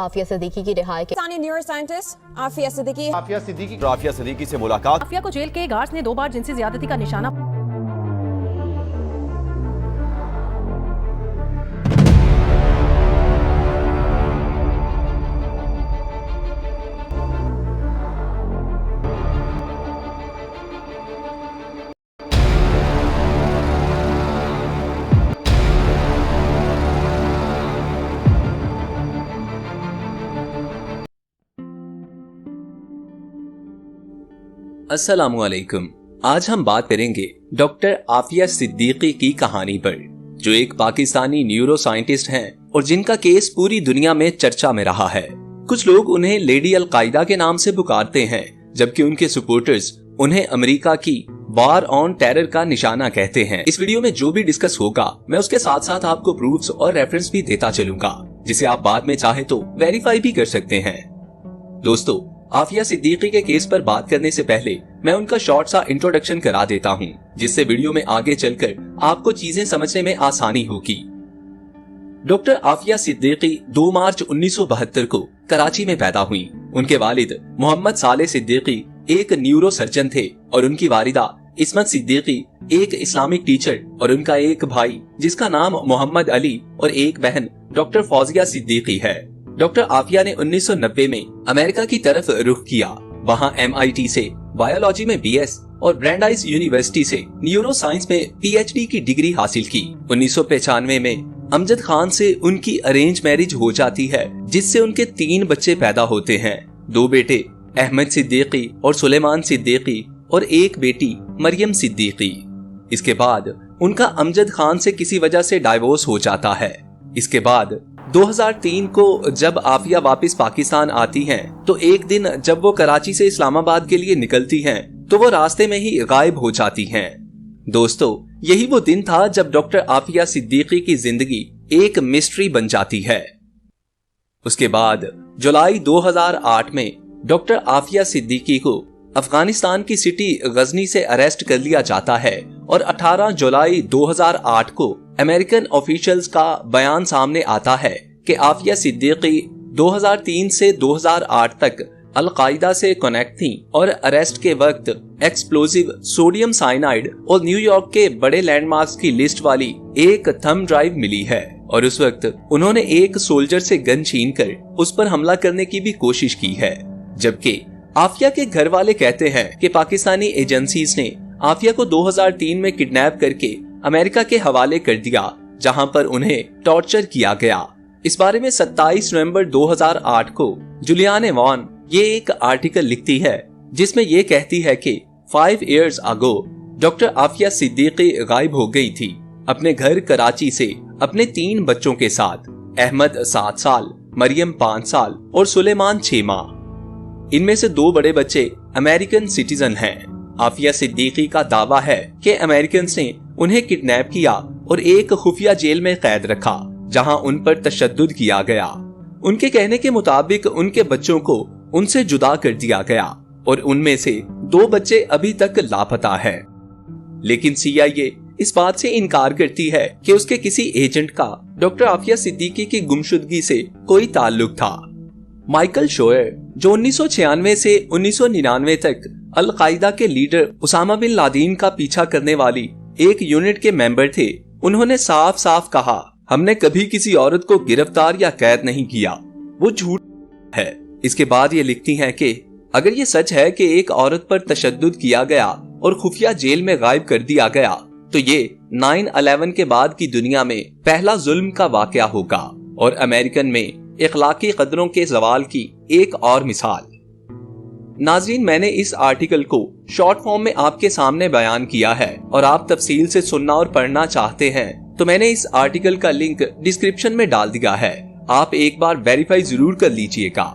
आफिया सिद्दीकी की रिहाई के पाकिस्तानी न्यूरो साइंटिस्ट आफिया सिद्दीकी से मुलाकात। आफिया को जेल के गार्ड्स ने 2 बार जिनसी ज्यादती का निशाना। अस्सलामुअलैकुम। आज हम बात करेंगे डॉक्टर आफिया सिद्दीकी की कहानी पर, जो एक पाकिस्तानी न्यूरो साइंटिस्ट हैं और जिनका केस पूरी दुनिया में चर्चा में रहा है। कुछ लोग उन्हें लेडी अल-कायदा के नाम से पुकारते हैं, जबकि उनके सपोर्टर्स उन्हें अमेरिका की वार ऑन टेरर का निशाना कहते हैं। इस वीडियो में जो भी डिस्कस होगा, मैं उसके साथ साथ आपको प्रूफ्स और रेफरेंस भी देता चलूंगा, जिसे आप बाद में चाहे तो वेरीफाई भी कर सकते हैं। दोस्तों, आफिया सिद्दीकी के केस पर बात करने से पहले मैं उनका शॉर्ट सा इंट्रोडक्शन करा देता हूँ, जिससे वीडियो में आगे चलकर आपको चीजें समझने में आसानी होगी। डॉक्टर आफिया सिद्दीकी 2 मार्च 1972 को कराची में पैदा हुई। उनके वालिद मोहम्मद साले सिद्दीकी एक न्यूरो सर्जन थे और उनकी वालिदा इस्मत सिद्दीकी एक इस्लामिक टीचर, और उनका एक भाई जिसका नाम मोहम्मद अली और एक बहन डॉक्टर फौजिया सिद्दीकी है। डॉक्टर आफिया ने 1990 में अमेरिका की तरफ रुख किया। वहां MIT से बायोलॉजी में BS और ब्रैंडाइस यूनिवर्सिटी से न्यूरो साइंस में PhD की डिग्री हासिल की। 1995 में अमजद खान से उनकी अरेंज मैरिज हो जाती है, जिससे उनके 3 बच्चे पैदा होते हैं। 2 बेटे अहमद सिद्दीकी और सुलेमान सिद्दीकी और एक बेटी मरियम सिद्दीकी। इसके बाद उनका अमजद खान से किसी वजह से डाइवोर्स हो जाता है। इसके बाद 2003 को जब आफिया वापस पाकिस्तान आती हैं, तो एक दिन जब वो कराची से इस्लामाबाद के लिए निकलती हैं, तो वो रास्ते में ही गायब हो जाती हैं। दोस्तों, यही वो दिन था जब डॉक्टर आफिया सिद्दीकी की जिंदगी एक मिस्ट्री बन जाती है। उसके बाद जुलाई 2008 में डॉक्टर आफिया सिद्दीकी को अफगानिस्तान की सिटी गजनी से अरेस्ट कर लिया जाता है और 18 जुलाई 2008 को अमेरिकन ऑफिशियल्स का बयान सामने आता है कि आफिया सिद्दीकी 2003 से 2008 तक अल-कायदा से कनेक्ट थी और अरेस्ट के वक्त एक्सप्लोजिव सोडियम साइनाइड और न्यूयॉर्क के बड़े लैंडमार्क्स की लिस्ट वाली एक थंब ड्राइव मिली है, और उस वक्त उन्होंने एक सोल्जर से गन छीनकर उस पर हमला करने की भी कोशिश की है। जबकि आफिया के घर वाले कहते हैं कि पाकिस्तानी एजेंसीज ने आफिया को 2003 में किडनैप करके अमेरिका के हवाले कर दिया, जहां पर उन्हें टॉर्चर किया गया। इस बारे में 27 नवंबर 2008 को जुलियाने वॉन ये एक आर्टिकल लिखती है, जिसमें ये कहती है कि 5 years ago doctor Aafia Siddiqui गायब हो गई थी अपने घर कराची से अपने 3 बच्चों के साथ। अहमद 7 साल, मरियम 5 साल और सुलेमान 6 माह। इनमें से 2 बड़े बच्चे अमेरिकन सिटीजन हैं। आफिया सिद्दीकी का दावा है कि अमेरिकन्स ने उन्हें किडनैप किया और एक खुफिया जेल में कैद रखा, जहां उन पर तशद्दुद किया गया। उनके कहने के मुताबिक उनके बच्चों को उनसे जुदा कर दिया गया और उनमें से 2 बच्चे अभी तक लापता हैं। लेकिन CIA इस बात से इनकार करती है कि उसके किसी एजेंट का डॉक्टर आफिया सिद्दीकी की गुमशुदगी से कोई ताल्लुक था। माइकल शोयर, जो 1996 से 1999 तक अल-कायदा के लीडर उसामा बिन लादेन का पीछा करने वाली एक यूनिट के मेंबर थे, उन्होंने साफ साफ कहा, हमने कभी किसी औरत को गिरफ्तार या कैद नहीं किया, वो झूठ है। इसके बाद ये लिखती हैं कि अगर ये सच है कि एक औरत पर तशद्दुद किया गया और खुफिया जेल में गायब कर दिया गया, तो ये 9/11 के बाद की दुनिया में पहला जुल्म का वाकया होगा और अमेरिकन में इखलाकी कदरों के ज़वाल की एक और मिसाल। नाज़रीन, मैंने इस आर्टिकल को शॉर्ट फॉर्म में आपके सामने बयान किया है, और आप तफसील से सुनना और पढ़ना चाहते हैं तो मैंने इस आर्टिकल का लिंक डिस्क्रिप्शन में डाल दिया है। आप एक बार वेरीफाई जरूर कर लीजिएगा।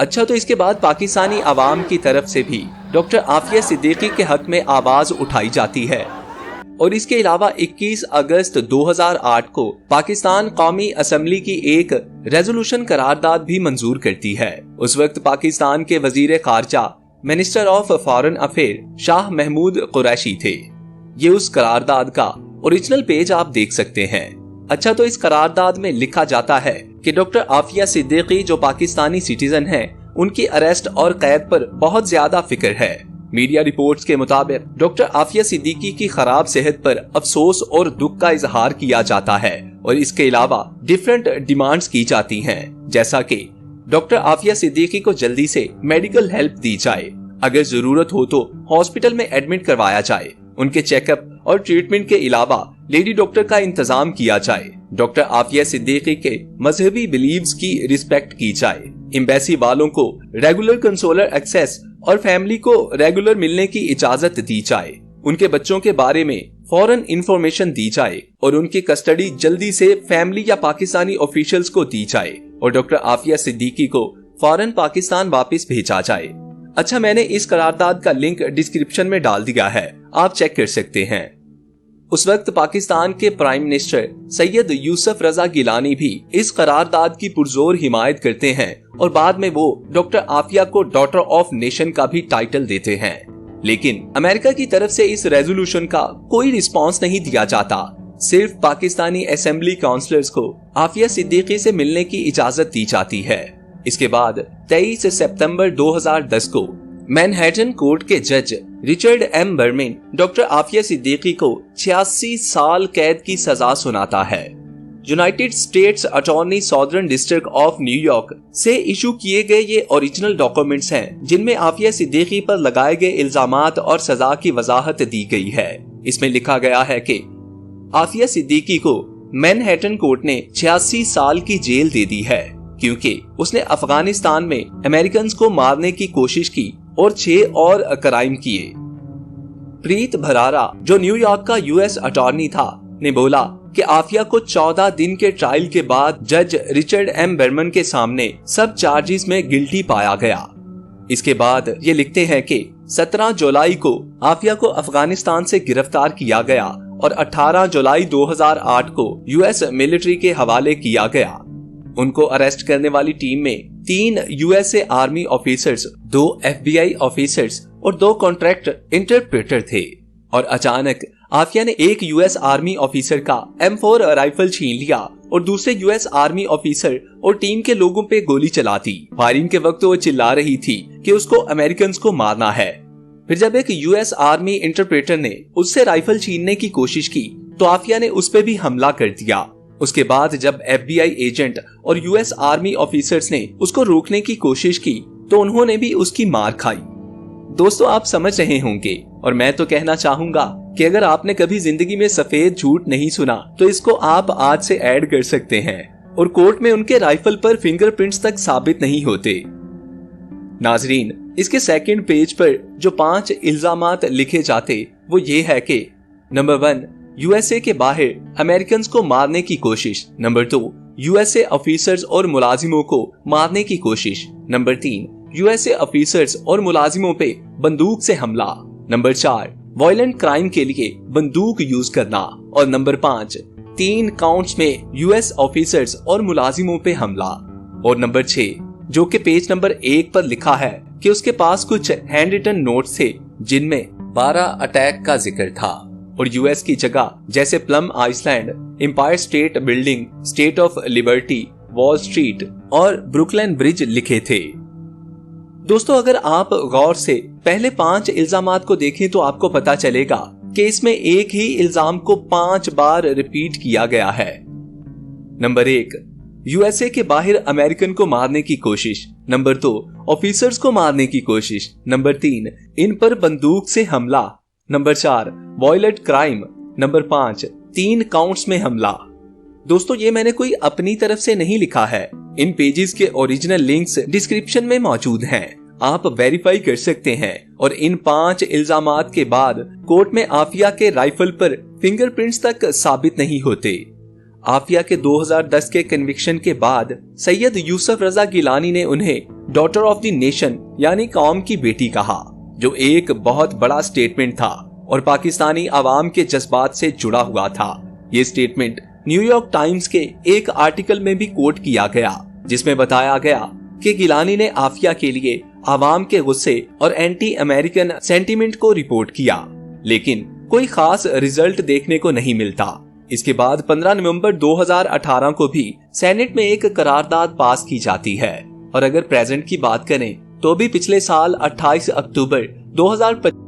अच्छा, तो इसके बाद पाकिस्तानी आवाम की तरफ से भी डॉक्टर आफिया सिद्दीकी के हक में आवाज उठाई जाती है, और इसके अलावा 21 अगस्त 2008 को पाकिस्तान कौमी असम्बली की एक रेजोल्यूशन करारदाद भी मंजूर करती है। उस वक्त पाकिस्तान के वजीर खारजा minister of foreign affair Shah Mahmood Qureshi थे। ये उस करारदाद का ओरिजिनल पेज आप देख सकते हैं। अच्छा, तो इस करारदाद में लिखा जाता है कि डॉक्टर आफिया सिद्दीकी जो पाकिस्तानी सिटीजन हैं, उनकी अरेस्ट और कैद पर बहुत ज्यादा फिक्र है। मीडिया रिपोर्ट्स के मुताबिक डॉक्टर आफिया सिद्दीकी की खराब सेहत पर अफसोस और दुख का इजहार किया जाता है और इसके अलावा डिफरेंट डिमांड्स की जाती हैं, जैसा कि डॉक्टर आफिया सिद्दीकी को जल्दी से मेडिकल हेल्प दी जाए, अगर जरूरत हो तो हॉस्पिटल में एडमिट करवाया जाए, उनके चेकअप और ट्रीटमेंट के अलावा लेडी डॉक्टर का इंतजाम किया जाए, डॉक्टर आफिया सिद्दीकी के मजहबी बिलीव्स की रिस्पेक्ट की जाए, एम्बेसी वालों को रेगुलर कंसोलर एक्सेस और फैमिली को रेगुलर मिलने की इजाजत दी जाए, उनके बच्चों के बारे में फौरन इंफॉर्मेशन दी जाए और उनकी कस्टडी जल्दी से फैमिली या पाकिस्तानी ऑफिशियल्स को दी जाए और डॉक्टर आफिया सिद्दीकी को फौरन पाकिस्तान वापस भेजा जाए। अच्छा, मैंने इस करारदाद का लिंक डिस्क्रिप्शन में डाल दिया है, आप चेक कर सकते हैं। उस वक्त पाकिस्तान के प्राइम मिनिस्टर सैयद यूसुफ रजा गिलानी भी इस करारदाद की पुरजोर हिमायत करते हैं और बाद में वो डॉक्टर आफिया को डॉटर ऑफ नेशन का भी टाइटल देते हैं। लेकिन अमेरिका की तरफ से इस रेजोल्यूशन का कोई रिस्पांस नहीं दिया जाता। सिर्फ पाकिस्तानी असेंबली काउंसलर्स को आफिया सिद्दीकी से मिलने की इजाजत दी जाती है। इसके बाद 23 सितंबर 2010 को मैनहट्टन कोर्ट के जज Richard M Berman doctor Aafia Siddiqui को 86 साल कैद की सजा सुनाता है। United States attorney southern district of New York से इशू किए गए ये ओरिजिनल डॉक्यूमेंट्स हैं, जिनमें आफिया सिद्दीकी पर लगाए गए इल्जामात और सजा की वजाहत दी गई है। इसमें लिखा गया है कि आफिया सिद्दीकी को मैनहट्टन कोर्ट ने 86 साल की जेल दे दी है क्योंकि उसने अफगानिस्तान में अमेरिकन को मारने की कोशिश की और 6 और क्राइम किए। प्रीत भरारा जो न्यूयॉर्क का यूएस अटॉर्नी था ने बोला कि आफिया को 14 दिन के ट्रायल के बाद जज रिचर्ड एम बर्मन के सामने सब चार्जेस में गिल्टी पाया गया। इसके बाद ये लिखते हैं कि 17 जुलाई को आफिया को अफगानिस्तान से गिरफ्तार किया गया और 18 जुलाई 2008 को यूएस मिलिट्री के हवाले किया गया। उनको अरेस्ट करने वाली टीम में 3 USA army officers, 2 FBI officers और 2 कॉन्ट्रैक्ट इंटरप्रेटर थे और अचानक आफिया ने एक यूएस आर्मी ऑफिसर का M4 राइफल छीन लिया और दूसरे यूएस आर्मी ऑफिसर और टीम के लोगों पे गोली चला दी। फायरिंग के वक्त वो चिल्ला रही थी कि उसको अमेरिकन को मारना है। फिर जब एक यूएस आर्मी इंटरप्रेटर ने उससे राइफल छीनने की कोशिश की तो आफिया ने उस पर भी हमला कर दिया। उसके बाद जब एफबीआई एजेंट और यूएस आर्मी ऑफिसर्स ने उसको रोकने की कोशिश की तो उन्होंने भी उसकी मार खाई। दोस्तों, आप समझ रहे होंगे और मैं तो कहना चाहूंगा कि अगर आपने कभी जिंदगी में सफेद झूठ नहीं सुना तो इसको आप आज से ऐड कर सकते हैं और कोर्ट में उनके राइफल पर फिंगरप्रिंट्स तक साबित नहीं होते। नाजरीन, इसके सेकंड पेज पर जो 5 इल्जामात लिखे जाते वो ये है कि नंबर 1, यूएसए के बाहर अमेरिकन को मारने की कोशिश। नंबर 2, यूएसए ऑफिसर्स और मुलाजिमों को मारने की कोशिश। नंबर 3, यूएसए ऑफिसर्स और मुलाजिमों पे बंदूक से हमला। नंबर 4, वायलेंट क्राइम के लिए बंदूक यूज करना। और नंबर 5, 3 काउंट्स में यूएस ऑफिसर्स और मुलाजिमों पे हमला। और नंबर 6, जो कि पेज नंबर 1 पर लिखा है कि उसके पास कुछ हैंड रिटन नोट्स थे जिनमें 12 अटैक का जिक्र था और यूएस की जगह जैसे Plum Island, Empire State Building, State of Liberty, Wall Street और ब्रुकलिन ब्रिज लिखे थे। दोस्तों, अगर आप गौर से पहले 5 इल्जामात को देखें तो आपको पता चलेगा कि इसमें एक ही इल्जाम को 5 बार रिपीट किया गया है। नंबर 1, यूएसए के बाहर अमेरिकन को मारने की कोशिश। नंबर 2, ऑफिसर्स को मारने की कोशिश। नंबर 3, इन पर बंदूक से हमला। Number 4, violent crime. Number 5, 3 counts में हमला। दोस्तों, ये मैंने कोई अपनी तरफ से नहीं लिखा है। इन पेजेस के ओरिजिनल लिंक्स डिस्क्रिप्शन में मौजूद हैं, आप वेरीफाई कर सकते हैं। और इन 5 इल्जामात के बाद कोर्ट में आफिया के राइफल पर फिंगरप्रिंट्स तक साबित नहीं होते। आफिया के 2010 के कन्विक्शन के बाद सैयद यूसुफ रजा गिलानी ने उन्हें डॉटर ऑफ द नेशन यानी कौम की बेटी कहा, जो एक बहुत बड़ा स्टेटमेंट था और पाकिस्तानी आवाम के जज्बात से जुड़ा हुआ था। ये स्टेटमेंट न्यूयॉर्क टाइम्स के एक आर्टिकल में भी कोट किया गया, जिसमें बताया गया कि गिलानी ने आफिया के लिए आवाम के गुस्से और एंटी अमेरिकन सेंटीमेंट को रिपोर्ट किया, लेकिन कोई खास रिजल्ट देखने को नहीं मिलता। इसके बाद 15 नवंबर 2018 को भी सेनेट में एक करारदाद पास की जाती है। और अगर प्रेजेंट की बात करें तो भी पिछले साल 28 अक्टूबर 2025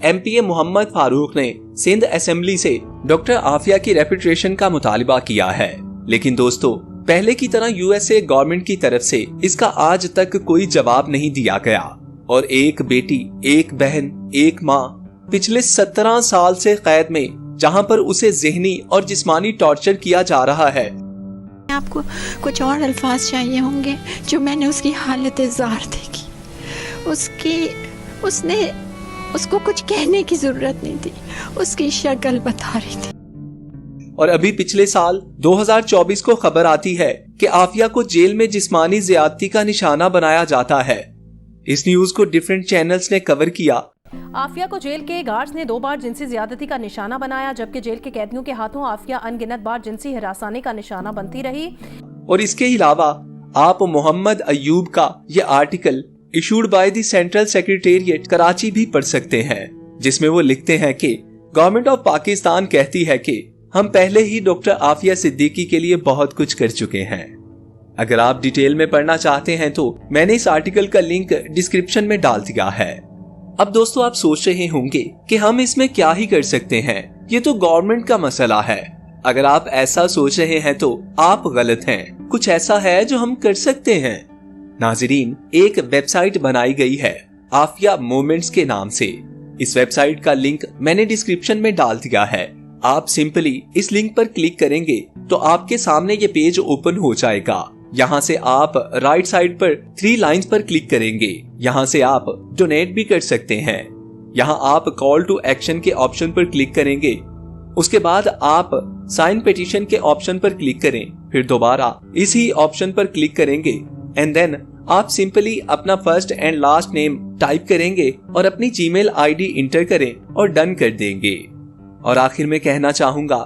MPA मोहम्मद फारूक ने सिंध असेंबली से डॉक्टर आफिया की रेपुटेशन का मुतालिबा किया है। लेकिन दोस्तों, पहले की तरह USA गवर्नमेंट की तरफ से इसका आज तक कोई जवाब नहीं दिया गया और एक बेटी, एक बहन, एक माँ पिछले 17 साल से कैद में, जहाँ पर उसे ज़हनी और जिस्मानी टॉर्चर किया जा रहा है। आपको कुछ और अल्फाज चाहिए होंगे जो मैंने उसकी हालत ज़ार देखी। उसको कुछ कहने की जरूरत नहीं थी, उसकी शक्ल बता रही थी। और अभी पिछले साल 2024 को खबर आती है कि आफिया को जेल में जिस्मानी ज्यादती का निशाना बनाया जाता है। इस न्यूज को डिफरेंट चैनल्स ने कवर किया। आफिया को जेल के गार्ड्स ने 2 बार जिनसी ज्यादती का निशाना बनाया, जबकि जेल के कैदियों के हाथों आफिया अनगिनत बार जिनसी हिरासानी का निशाना बनती रही। और इसके अलावा आप मोहम्मद अयूब का यह article issued by the central secretariat Karachi भी पढ़ सकते हैं, जिसमें वो लिखते हैं कि गवर्नमेंट ऑफ पाकिस्तान कहती है कि हम पहले ही डॉक्टर आफिया सिद्दीकी के लिए बहुत कुछ कर चुके हैं। अगर आप डिटेल में पढ़ना चाहते हैं तो मैंने इस आर्टिकल का लिंक डिस्क्रिप्शन में डाल दिया है। अब दोस्तों, आप सोच रहे होंगे कि हम इसमें क्या ही कर सकते हैं, ये तो गवर्नमेंट का मसला है। अगर आप ऐसा सोच रहे हैं तो आप गलत हैं। कुछ ऐसा है जो हम कर सकते हैं। नाजरीन, एक वेबसाइट बनाई गई है आफिया मोमेंट्स के नाम से। इस वेबसाइट का लिंक मैंने डिस्क्रिप्शन में डाल दिया है। आप सिंपली इस लिंक पर क्लिक करेंगे तो आपके सामने ये पेज ओपन हो जाएगा। यहाँ से आप राइट साइड पर 3 लाइंस पर क्लिक करेंगे। यहाँ से आप डोनेट भी कर सकते हैं। यहाँ आप कॉल टू एक्शन के ऑप्शन पर क्लिक करेंगे। उसके बाद आप साइन पिटीशन के ऑप्शन पर क्लिक करें, फिर दोबारा इसी ऑप्शन पर क्लिक करेंगे एंड देन आप सिंपली अपना first and last name type करेंगे और अपनी जीमेल आईडी इंटर करें और डन कर देंगे। और आखिर में कहना चाहूंगा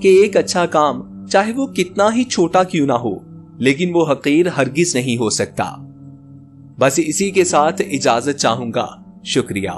कि एक अच्छा काम चाहे वो कितना ही छोटा क्यों ना हो, लेकिन वो हकीर हरगिज नहीं हो सकता। बस इसी के साथ इजाजत चाहूंगा। शुक्रिया।